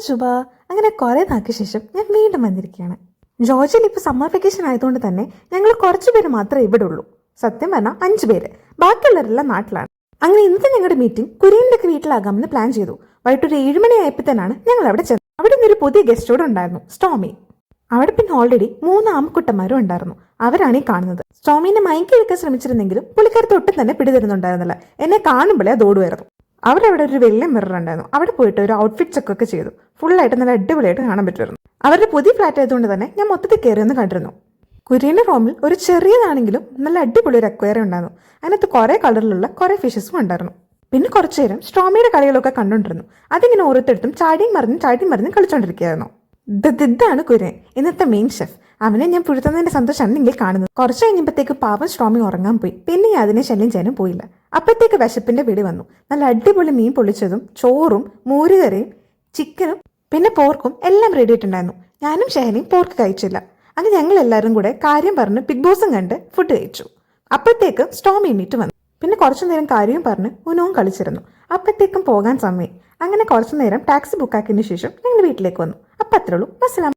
ശുഭ അങ്ങനെ കുറെ നാൾക്ക് ശേഷം ഞാൻ വീണ്ടും വന്നിരിക്കുകയാണ്. ജോർജിയയിൽ ഇപ്പോൾ സമ്മർ വെക്കേഷൻ ആയതുകൊണ്ട് തന്നെ ഞങ്ങൾ കുറച്ച് പേര് മാത്രമേ ഇവിടെ ഉള്ളൂ. സത്യം പറഞ്ഞാൽ 5 പേര്, ബാക്കിയുള്ളവരെല്ലാം നാട്ടിലാണ്. അങ്ങനെ ഇന്നത്തെ ഞങ്ങളുടെ മീറ്റിംഗ് കുര്യൻ്റെ ഒക്കെ വീട്ടിലാകാമെന്ന് പ്ലാൻ ചെയ്തു. വൈകിട്ട് ഒരു 7 മണി ആയപ്പോഴത്തേനാണ് ഞങ്ങൾ അവിടെ ചെന്നത്. അവിടെ നിന്നൊരു പുതിയ ഗസ്റ്റ് കൂടെ ഉണ്ടായിരുന്നു, സ്റ്റോമി. അവിടെ പിന്നെ ഓൾറെഡി 3 ആമക്കുട്ടന്മാരും ഉണ്ടായിരുന്നു. അവരാണ് ഈ കാണുന്നത്. സ്റ്റോമീനെ മയക്കിയെടുക്കാൻ ശ്രമിച്ചിരുന്നെങ്കിലും പുള്ളിക്കാരത്ത് ഒട്ടും തന്നെ പിടിതരുന്നുണ്ടായിരുന്നില്ല. എന്നെ കാണുമ്പോഴേ അത് ഓടുമായിരുന്നു. അവിടെ ഒരു വലിയ മിറർ ഉണ്ടായിരുന്നു. അവിടെ പോയിട്ട് ഒരു ഔട്ട്ഫിറ്റ് ചെക്കൊക്കെ ചെയ്തു. ഫുള്ളായിട്ട് നല്ല അടിപൊളിയായിട്ട് കാണാൻ പറ്റുമായിരുന്നു. അവരുടെ പുതിയ ഫ്ലാറ്റ് ആയതുകൊണ്ട് തന്നെ ഞാൻ മൊത്തത്തിൽ കയറിയൊന്ന് കണ്ടിരുന്നു. കുര്യൻ്റെ റൂമിൽ ഒരു ചെറിയതാണെങ്കിലും നല്ല അടിപൊളി ഒരു അക്വേറിയം ഉണ്ടായിരുന്നു. അതിനകത്ത് കുറേ കളറിലുള്ള കുറേ ഫിഷസും ഉണ്ടായിരുന്നു. പിന്നെ കുറച്ചു നേരം സ്ട്രോമിയുടെ കളികളൊക്കെ കണ്ടുകൊണ്ടിരുന്നു. അതിങ്ങനെ ഓരോരുത്തടുത്തും ചാടിയും മറിഞ്ഞും കളിച്ചോണ്ടിരിക്കുകയായിരുന്നു. ഇതാണ് കുര്യൻ, ഇന്നത്തെ മെയിൻ ഷെഫ്. അവനെ ഞാൻ പുഴുത്തുന്നതിന്റെ സന്തോഷമാണ് നിങ്ങൾ കാണുന്നത്. കുറച്ച് കഴിഞ്ഞപ്പോഴത്തേക്ക് പാവം സ്ട്രോമി ഉറങ്ങാൻ പോയി. പിന്നെ അതിനെ ശല്യം ചെയ്യാനും പോയില്ല. അപ്പോഴത്തേക്ക് വിശപ്പിന്റെ പിടി വന്നു. നല്ല അടിപൊളി മീൻ പൊള്ളിച്ചതും ചോറും മോരുകറിയും ചിക്കനും പിന്നെ പോർക്കും എല്ലാം റെഡി ആയിട്ടുണ്ടായിരുന്നു. ഞാനും ഷെഹനയും പോർക്ക് കഴിച്ചില്ല. അങ്ങനെ ഞങ്ങൾ എല്ലാവരും കൂടെ കാര്യം പറഞ്ഞ് ബിഗ് ബോസും കണ്ട് ഫുഡ് കഴിച്ചു. അപ്പോഴത്തേക്ക് സ്റ്റോമി എണീറ്റ് വന്നു. പിന്നെ കുറച്ചു നേരം കാര്യവും പറഞ്ഞ് ഉനവും കളിച്ചിരുന്നു. അപ്പോഴത്തേക്കും പോകാൻ സമയം. അങ്ങനെ കുറച്ചു നേരം ടാക്സി ബുക്കാക്കിയതിനു ശേഷം ഞങ്ങൾ വീട്ടിലേക്ക് വന്നു. അപ്പം അത്രേ ഉള്ളൂ. അസ്സലാം.